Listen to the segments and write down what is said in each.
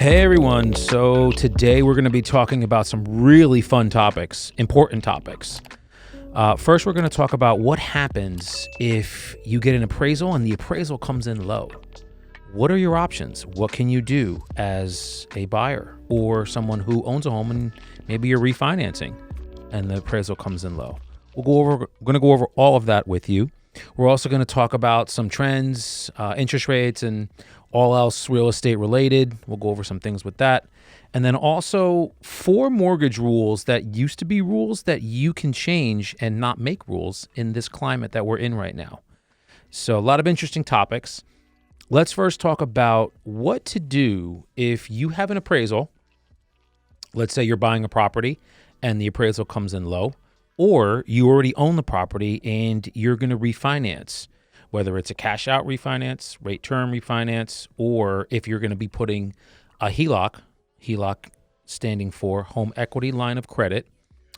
Hey everyone, so today we're going to be talking about some really fun topics, important topics. First, we're going to talk about what happens if you get an appraisal and the appraisal comes in low. What are your options? What can you do as a buyer or someone who owns a home and maybe you're refinancing and the appraisal comes in low? We're going to go over all of that with you. We're also going to talk about some trends, interest rates, and all else real estate related. We'll go over some things with that. And then also 4 mortgage rules that used to be rules that you can change and not make rules in this climate that we're in right now. So a lot of interesting topics. Let's first talk about what to do if you have an appraisal. Let's say you're buying a property and the appraisal comes in low, or you already own the property and you're going to refinance, whether it's a cash out refinance, rate term refinance, or if you're going to be putting a HELOC standing for home equity line of credit,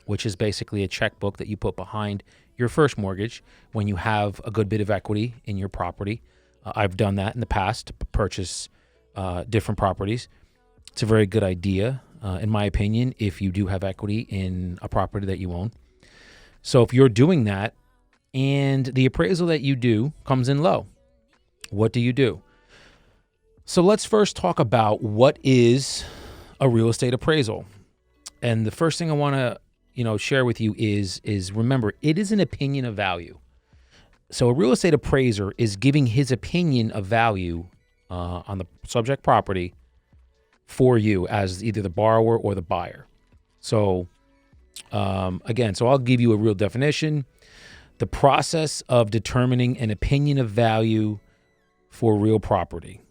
which is basically a checkbook that you put behind your first mortgage when you have a good bit of equity in your property. I've done that in the past to purchase different properties. It's a very good idea, in my opinion, if you do have equity in a property that you own. So if you're doing that and the appraisal that you do comes in low, what do you do? So let's first talk about what is a real estate appraisal. And the first thing I want to, share with you is remember, it is an opinion of value. So a real estate appraiser is giving his opinion of value on the subject property for you as either the borrower or the buyer. So so I'll give you a real definition. The process of determining an opinion of value for real property.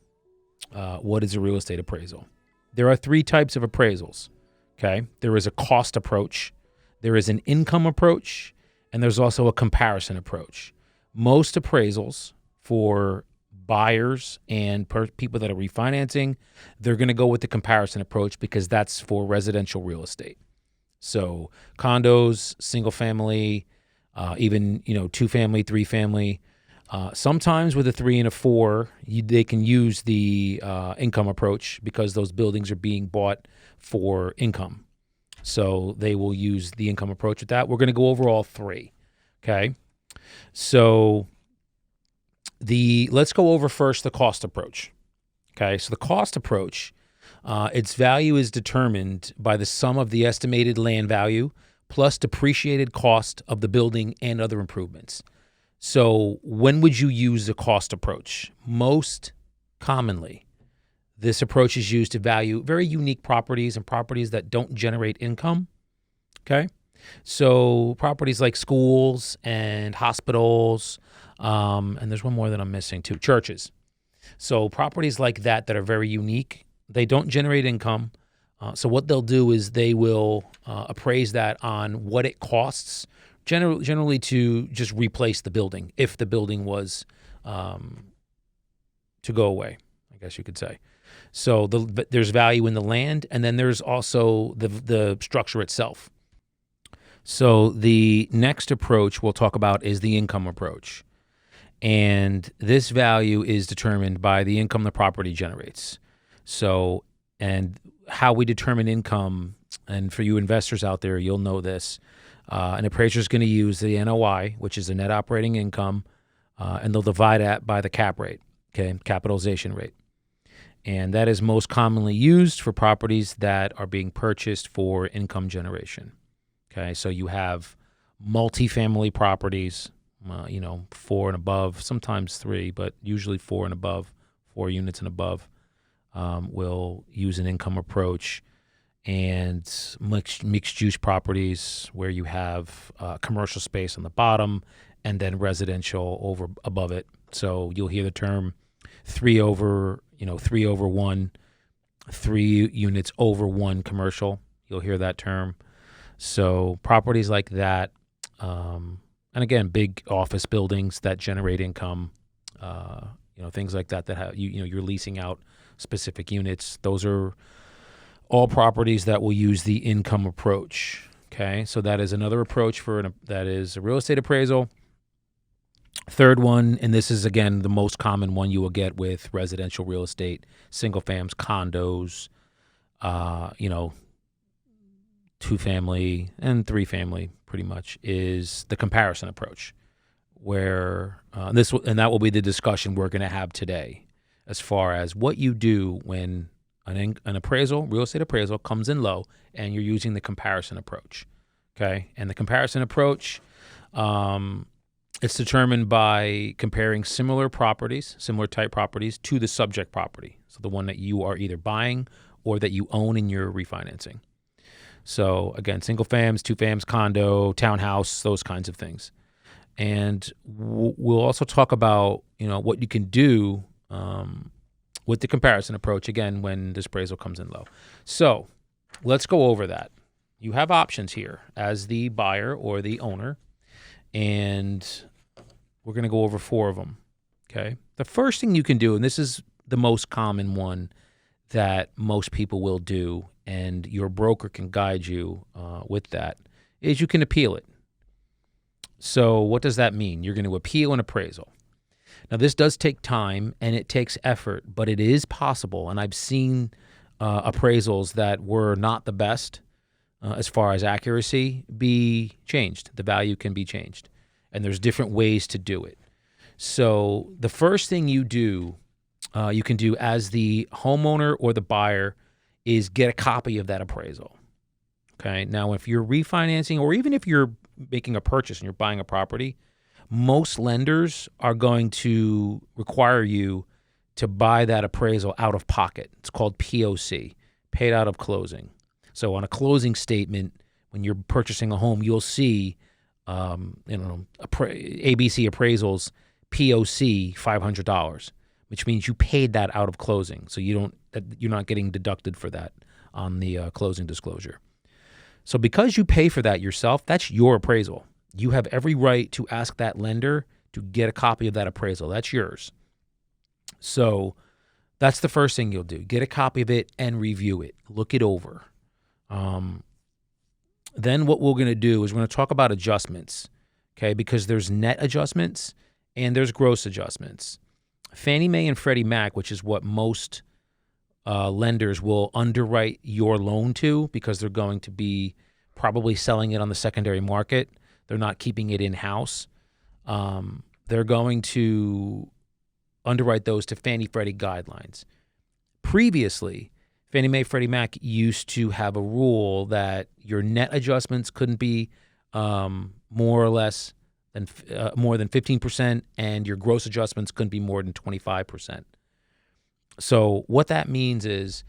What is a real estate appraisal? There are 3 types of appraisals. Okay. There is a cost approach. There is an income approach, and there's also a comparison approach. Most appraisals for buyers and people that are refinancing, they're going to go with the comparison approach because that's for residential real estate. So condos, single family, even 2 family, 3 family. Sometimes with a 3 and a 4, they can use the income approach because those buildings are being bought for income. So they will use the income approach with that. We're going to go over all 3. Okay. So let's go over first the cost approach. Okay. So the cost approach, its value is determined by the sum of the estimated land value plus depreciated cost of the building and other improvements. So when would you use the cost approach? Most commonly, this approach is used to value very unique properties and properties that don't generate income. Okay. So properties like schools and hospitals, and there's one more that I'm missing too, churches. So properties like that are very unique. They don't generate income. So what they'll do is they will appraise that on what it costs generally to just replace the building if the building was to go away, I guess you could say. So there's value in the land, and then there's also the structure itself. So the next approach we'll talk about is the income approach. And this value is determined by the income the property generates. So, and how we determine income, and for you investors out there, you'll know this. An appraiser is going to use the NOI, which is the net operating income, and they'll divide that by the cap rate, okay, capitalization rate. And that is most commonly used for properties that are being purchased for income generation. Okay, so you have multifamily properties, 4 and above, sometimes 3, but usually 4 and above, 4 units and above, will use an income approach. And mixed use properties where you have commercial space on the bottom and then residential above it. So you'll hear the term 3 over 1, 3 units over 1 commercial. You'll hear that term. So properties like that, and again, big office buildings that generate income, things like that have you're leasing out specific units. Those are all properties that will use the income approach. Okay, so that is another approach that is a real estate appraisal. Third one, and this is, again, the most common one you will get with residential real estate, single fams, condos, you know, 2-family and 3-family pretty much is the comparison approach, where that will be the discussion we're going to have today, as far as what you do when an appraisal, real estate appraisal, comes in low and you're using the comparison approach. Okay, and the comparison approach, it's determined by comparing similar type properties to the subject property, so the one that you are either buying or that you own and you're refinancing. So again, single fams, 2-fams, condo, townhouse, those kinds of things. And we'll also talk about, what you can do with the comparison approach, again, when this appraisal comes in low. So let's go over that. You have options here as the buyer or the owner, and we're going to go over 4 of them, okay? The first thing you can do, and this is the most common one that most people will do, and your broker can guide you with that, is you can appeal it. So what does that mean? You're going to appeal an appraisal. Now, this does take time and it takes effort, but it is possible. And I've seen appraisals that were not the best as far as accuracy be changed. The value can be changed. And there's different ways to do it. So the first thing you can do as the homeowner or the buyer is get a copy of that appraisal. Okay. Now, if you're refinancing, or even if you're making a purchase and you're buying a property, most lenders are going to require you to buy that appraisal out of pocket. It's called POC, paid out of closing. So on a closing statement, when you're purchasing a home, you'll see, ABC appraisals, POC $500, which means you paid that out of closing. So you're not getting deducted for that on the closing disclosure. So because you pay for that yourself, that's your appraisal. You have every right to ask that lender to get a copy of that appraisal. That's yours. So that's the first thing you'll do. Get a copy of it and review it. Look it over. Then what we're going to do is we're going to talk about adjustments, okay? Because there's net adjustments and there's gross adjustments. Fannie Mae and Freddie Mac, which is what most lenders will underwrite your loan to, because they're going to be probably selling it on the secondary market. They're not keeping it in-house. They're going to underwrite those to Fannie Freddie guidelines. Previously, Fannie Mae, Freddie Mac used to have a rule that your net adjustments couldn't be more than 15%, and your gross adjustments couldn't be more than 25%. So what that means is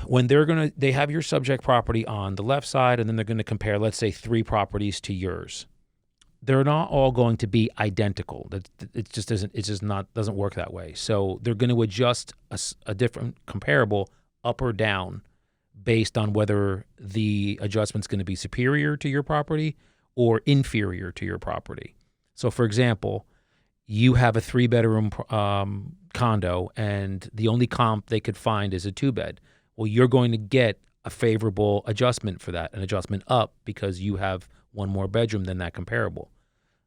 when they have your subject property on the left side, and then they're going to compare, let's say, 3 properties to yours. They're not all going to be identical. It just doesn't work that way. So they're going to adjust a different comparable up or down based on whether the adjustment's going to be superior to your property or inferior to your property. So, for example, you have a 3-bedroom condo, and the only comp they could find is a 2-bed. Well, you're going to get a favorable adjustment for that, an adjustment up, because you have one more bedroom than that comparable.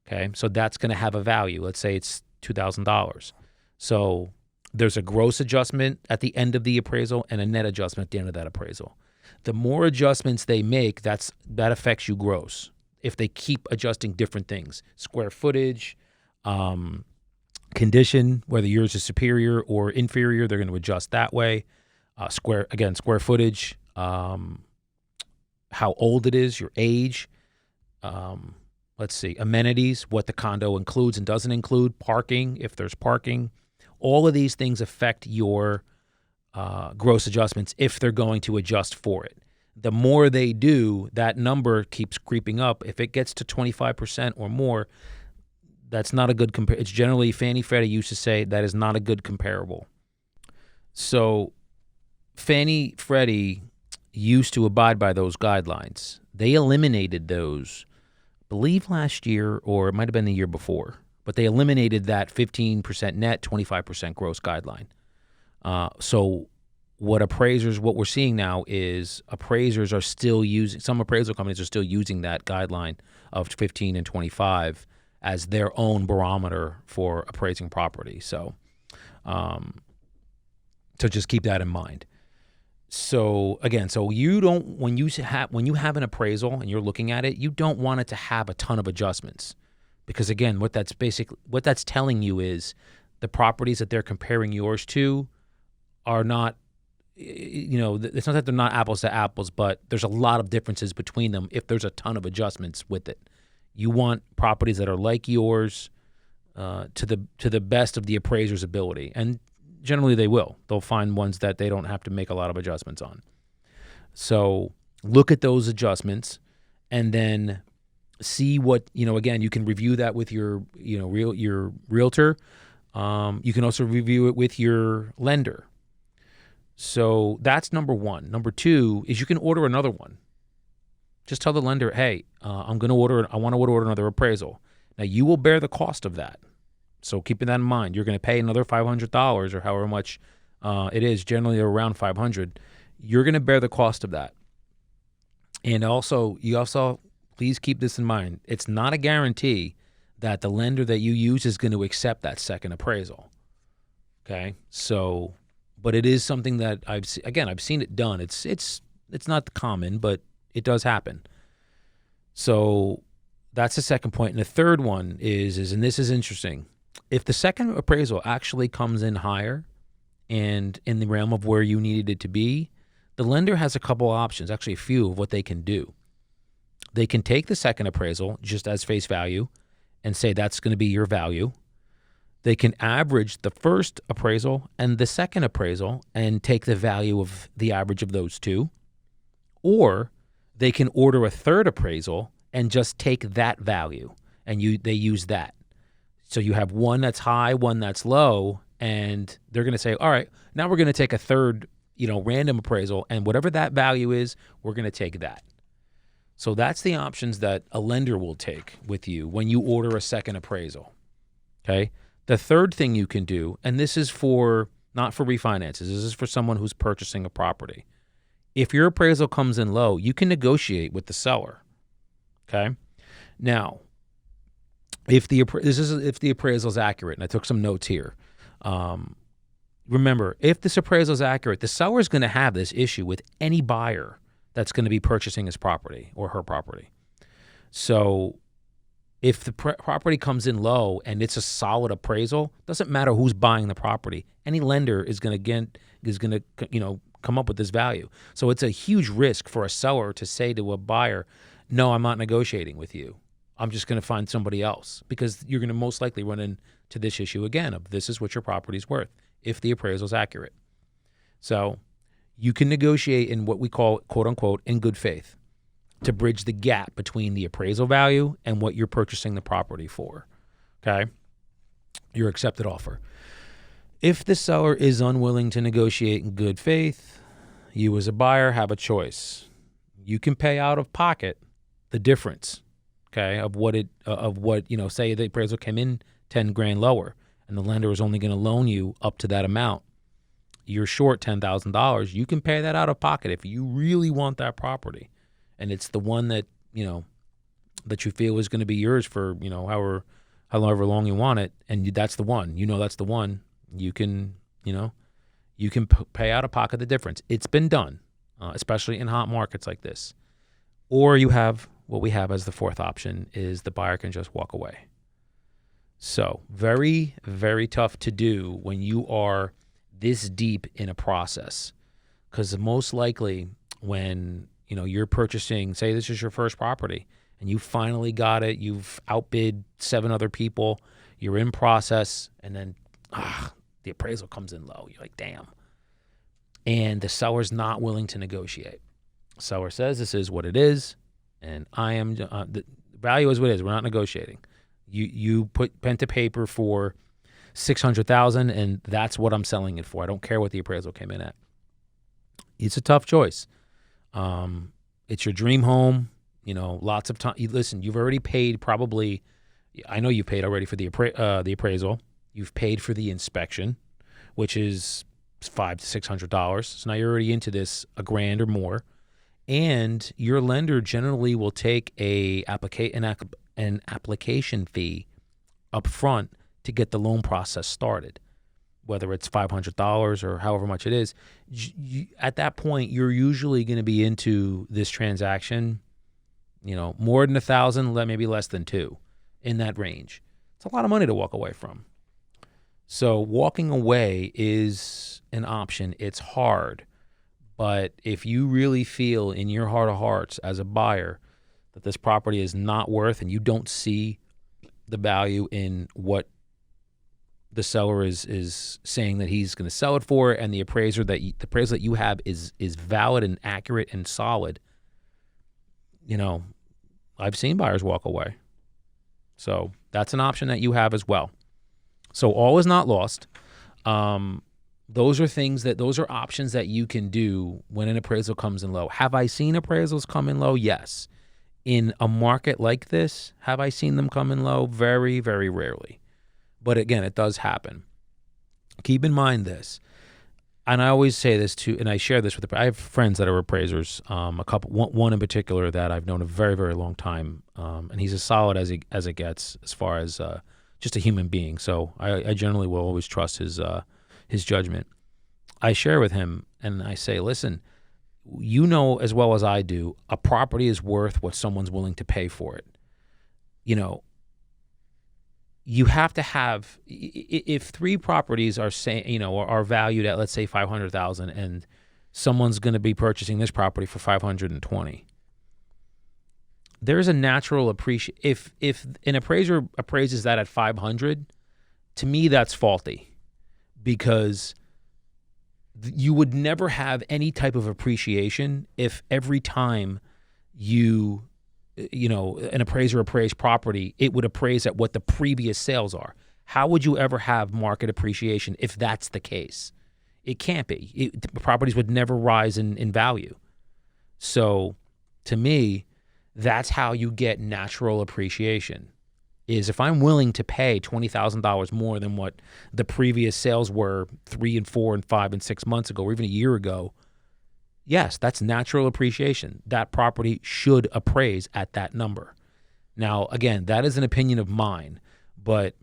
Okay, so that's going to have a value. Let's say it's $2,000. So there's a gross adjustment at the end of the appraisal and a net adjustment at the end of that appraisal. The more adjustments they make, that affects you gross. If they keep adjusting different things, square footage, condition, whether yours is superior or inferior, they're going to adjust that way. Square footage, how old it is, your age. Let's see, amenities, what the condo includes and doesn't include, parking, if there's parking. All of these things affect your gross adjustments if they're going to adjust for it. The more they do, that number keeps creeping up. If it gets to 25% or more, that's not a good It's generally, Fannie Freddie used to say, that is not a good comparable. So Fannie Freddie used to abide by those guidelines. They eliminated those, I believe last year, or it might have been the year before, but they eliminated that 15% net, 25% gross guideline. So what we're seeing now is appraisers are still some appraisal companies are still using that guideline of 15 and 25 as their own barometer for appraising property. So just keep that in mind. So again, so you don't when you have an appraisal and you're looking at it, you don't want it to have a ton of adjustments, because again, what that's telling you is the properties that they're comparing yours to are not, it's not that they're not apples to apples, but there's a lot of differences between them if there's a ton of adjustments with it. You want properties that are like yours, to the best of the appraiser's ability, and generally they will. They'll find ones that they don't have to make a lot of adjustments on. So look at those adjustments and then see what, again, you can review that with your realtor. You can also review it with your lender. So that's number one. Number two is you can order another one. Just tell the lender, hey, I want to order another appraisal. Now you will bear the cost of that. So keeping that in mind, you're going to pay another $500 or however much it is, generally around $500. You're going to bear the cost of that. And you also please keep this in mind. It's not a guarantee that the lender that you use is going to accept that second appraisal. Okay, so, but it is something that I've seen it done. It's not common, but it does happen. So that's the second point. And the third one is, and this is interesting, if the second appraisal actually comes in higher and in the realm of where you needed it to be, the lender has a couple options, actually a few, of what they can do. They can take the second appraisal just as face value and say that's going to be your value. They can average the first appraisal and the second appraisal and take the value of the average of those two. Or they can order a third appraisal and just take that value and they use that. So you have one that's high, one that's low, and they're going to say, all right, now we're going to take a third, random appraisal, and whatever that value is, we're going to take that. So that's the options that a lender will take with you when you order a second appraisal. Okay. The third thing you can do, and this is not for refinances, this is for someone who's purchasing a property. If your appraisal comes in low, you can negotiate with the seller. Okay. Now, if the appraisal is accurate, and I took some notes here. Remember, if this appraisal is accurate, the seller is going to have this issue with any buyer that's going to be purchasing his property or her property. So if the property comes in low and it's a solid appraisal, doesn't matter who's buying the property. Any lender is going to come up with this value. So it's a huge risk for a seller to say to a buyer, no, I'm not negotiating with you. I'm just going to find somebody else, because you're going to most likely run into this issue again of this is what your property's worth if the appraisal is accurate. So you can negotiate in what we call, quote unquote, in good faith, to bridge the gap between the appraisal value and what you're purchasing the property for. Okay? Your accepted offer. If the seller is unwilling to negotiate in good faith, you as a buyer have a choice. You can pay out of pocket the difference, okay, of what say the appraisal came in 10 grand lower and the lender is only going to loan you up to that amount. You're short $10,000. You can pay that out of pocket if you really want that property, and it's the one that that you feel is going to be yours for however long you want it, and that's the one. That's the one. You can pay out of pocket the difference. It's been done, especially in hot markets like this. Or you have what we have as the fourth option is the buyer can just walk away. So very, very tough to do when you are this deep in a process, because most likely when you're purchasing, say this is your first property and you finally got it, you've outbid 7 other people, you're in process, and then the appraisal comes in low. You're like, damn. And the seller's not willing to negotiate. The seller says this is what it is, and I am the value is what it is. We're not negotiating. You put pen to paper for $600,000, and that's what I'm selling it for. I don't care what the appraisal came in at. It's a tough choice. It's your dream home. Lots of time. Listen, you've already paid probably. I know you paid already for the appraisal. You've paid for the inspection, which is $500 to $600. So now you're already into this $1,000 or more, and your lender generally will take an application fee up front to get the loan process started. whether it's $500 or however much it is, at that point, you're usually going to be into this transaction, more than 1,000, maybe less than 2, in that range. It's a lot of money to walk away from. So walking away is an option. It's hard. But if you really feel in your heart of hearts as a buyer that this property is not worth, and you don't see the value in what the seller is saying that he's going to sell it for, and the appraisal that you have is valid and accurate and solid, I've seen buyers walk away. So that's an option that you have as well. So all is not lost. Those are options that you can do when an appraisal comes in low. Have I seen appraisals come in low? Yes. In a market like this, have I seen them come in low? Very, very rarely. But again, it does happen. Keep in mind this, and I always say this too, and I share this with I have friends that are appraisers. One in particular that I've known a very, very long time, and he's as solid as it gets as far as just a human being. So I generally will always trust his judgment. I share with him and I say, listen, as well as I do, a property is worth what someone's willing to pay for it. You have to have, if 3 properties are are valued at, let's say, $500,000, and someone's going to be purchasing this property for $520,000. There's a natural appreciation. If an appraiser appraises that at $500,000, to me that's faulty, because you would never have any type of appreciation if every time an appraiser appraised property, it would appraise at what the previous sales are. How would you ever have market appreciation if that's the case? It can't be. Properties would never rise in value. So to me, that's how you get natural appreciation, is if I'm willing to pay $20,000 more than what the previous sales were 3 and 4 and 5 and 6 months ago, or even a year ago, yes, that's natural appreciation. That property should appraise at that number. Now, again, that is an opinion of mine, but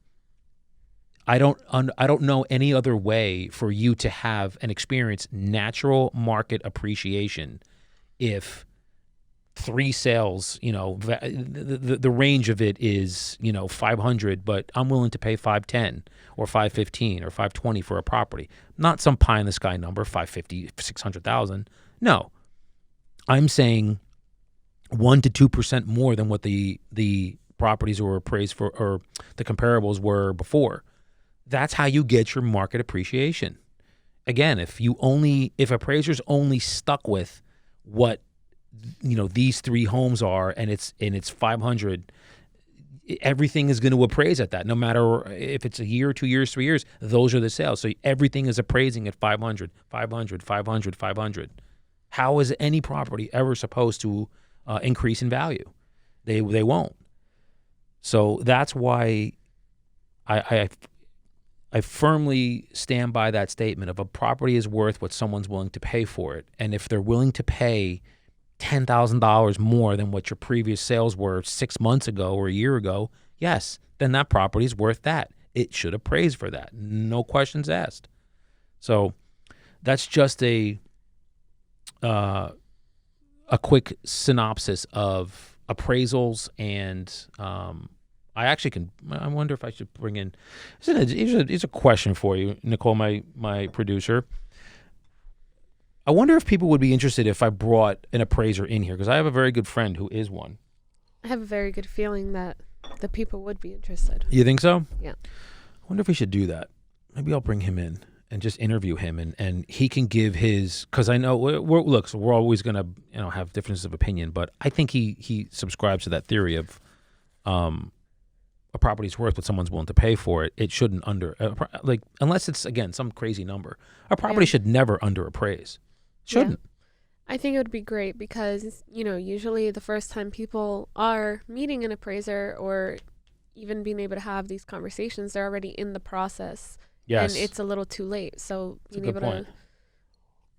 I don't know any other way for you to have and experience natural market appreciation if 3 sales, the range of it is, 500, but I'm willing to pay 510 or 515 or 520 for a property. Not some pie in the sky number, 550, 600,000. No, I'm saying 1 to 2% more than what the properties were appraised for, or the comparables were before. That's how you get your market appreciation. Again, if appraisers only stuck with what these 3 homes are, and it's 500, everything is going to appraise at that. No matter if it's a year, 2 years, 3 years, those are the sales. So everything is appraising at 500, 500, 500, 500. How is any property ever supposed to increase in value? They won't. So that's why I firmly stand by that statement of a property is worth what someone's willing to pay for it. And if they're willing to pay $10,000 more than what your previous sales were 6 months ago or a year ago, yes, then that property is worth that. It should appraise for that. No questions asked. So that's just a quick synopsis of appraisals, and I wonder if I should bring in, here's a question for you, Nicole, my producer. I wonder if people would be interested if I brought an appraiser in here, because I have a very good friend who is one. I have a very good feeling that the people would be interested. You think so? Yeah. I wonder if we should do that. Maybe I'll bring him in and just interview him, and he can give his, because I know we're always going to have differences of opinion, but I think he subscribes to that theory of a property's worth what someone's willing to pay for it. It shouldn't unless it's, again, some crazy number. A property should never underappraise. Shouldn't. Yeah. I think it would be great because, usually the first time people are meeting an appraiser or even being able to have these conversations, they're already in the process. Yes. And it's a little too late. So being able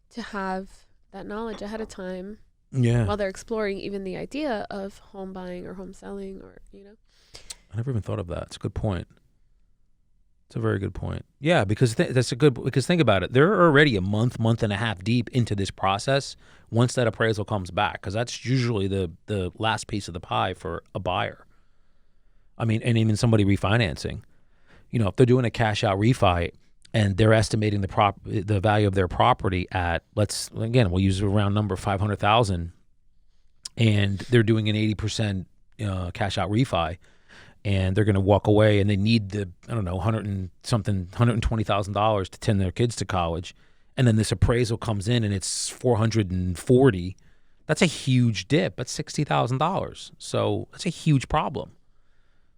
to have that knowledge ahead of time while they're exploring even the idea of home buying or home selling, or, I never even thought of that. It's a good point. It's a very good point. Yeah, because because think about it. They're already a month and a half deep into this process once that appraisal comes back, because that's usually the last piece of the pie for a buyer. I mean, and even somebody refinancing. If they're doing a cash out refi and they're estimating the value of their property at, we'll use a round number, 500,000, and they're doing an 80% cash out refi, and they're going to walk away and they need $120,000 to send their kids to college. And then this appraisal comes in and it's 440. That's a huge dip. That's $60,000. So that's a huge problem.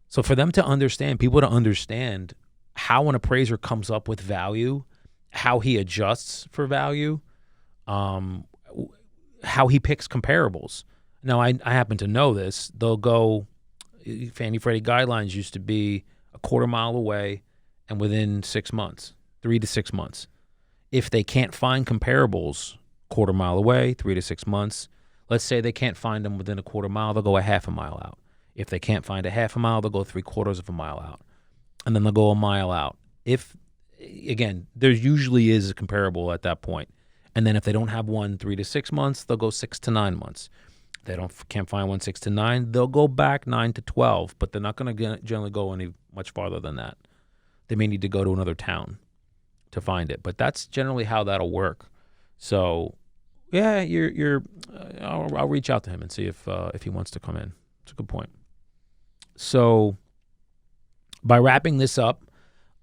So for them to understand, people to understand how an appraiser comes up with value, how he adjusts for value, how he picks comparables. Now, I happen to know this. They'll go, Fannie Freddie guidelines used to be a quarter mile away and within 6 months, 3 to 6 months. If they can't find comparables quarter mile away, 3 to 6 months, let's say they can't find them within a quarter mile, they'll go a half a mile out. If they can't find a half a mile, they'll go 3/4 of a mile out. And then they'll go a mile out. There usually is a comparable at that point. And then if they don't have one 3 to 6 months, they'll go 6 to 9 months. If they can't find one 6 to 9, they'll go back 9 to 12, but they're not going to generally go any much farther than that. They may need to go to another town to find it, but that's generally how that'll work. So, yeah, I'll reach out to him and see if he wants to come in. It's a good point. So, by wrapping this up,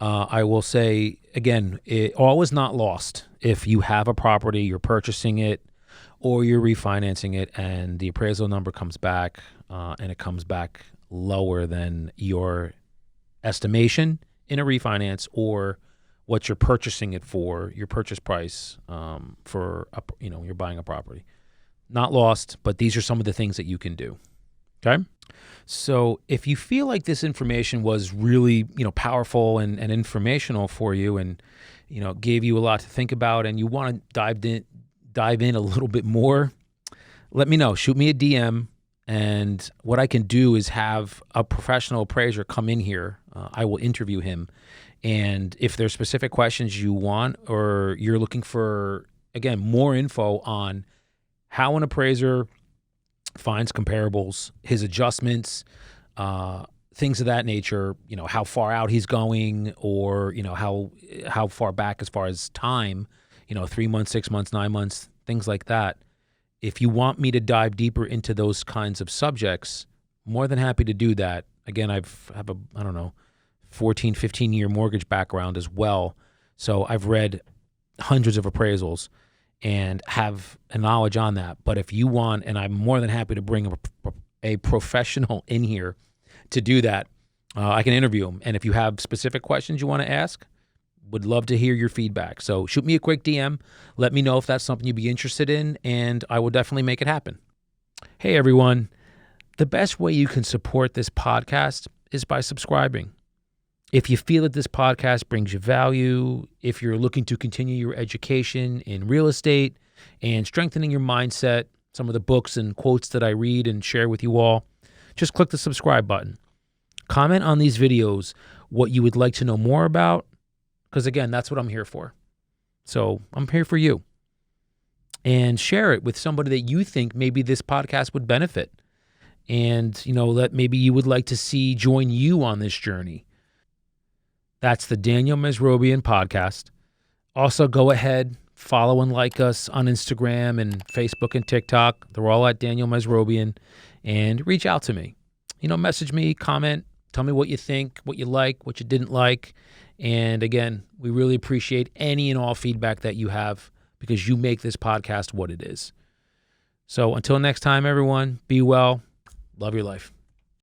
I will say, again, all is not lost. If you have a property, you're purchasing it, or you're refinancing it, and the appraisal number comes back, and it comes back lower than your estimation in a refinance, or what you're purchasing it for, your purchase price you're buying a property. Not lost, but these are some of the things that you can do. Okay? So if you feel like this information was really, powerful and informational for you, and, gave you a lot to think about, and you want to dive in a little bit more, let me know. Shoot me a DM, and what I can do is have a professional appraiser come in here. I will interview him. And if there's specific questions you want, or you're looking for, again, more info on how an appraiser finds comparables, his adjustments, things of that nature, how far out he's going, or, how far back as far as time, 3 months, 6 months, 9 months, things like that. If you want me to dive deeper into those kinds of subjects, more than happy to do that. Again, I have a 14, 15-year mortgage background as well. So I've read hundreds of appraisals and have a knowledge on that. But if you want, and I'm more than happy to bring a professional in here to do that, I can interview them. And if you have specific questions you want to ask, would love to hear your feedback. So shoot me a quick DM. Let me know if that's something you'd be interested in, and I will definitely make it happen. Hey, everyone. The best way you can support this podcast is by subscribing. If you feel that this podcast brings you value, if you're looking to continue your education in real estate and strengthening your mindset, some of the books and quotes that I read and share with you all, just click the subscribe button. Comment on these videos what you would like to know more about, because again, that's what I'm here for. So I'm here for you. And share it with somebody that you think maybe this podcast would benefit, and that maybe you would like to see join you on this journey. That's the Daniel Mesrobian podcast. Also, go ahead, follow and like us on Instagram and Facebook and TikTok. They're all at Daniel Mesrobian. And reach out to me. Message me, comment, tell me what you think, what you like, what you didn't like. And again, we really appreciate any and all feedback that you have, because you make this podcast what it is. So until next time, everyone, be well. Love your life.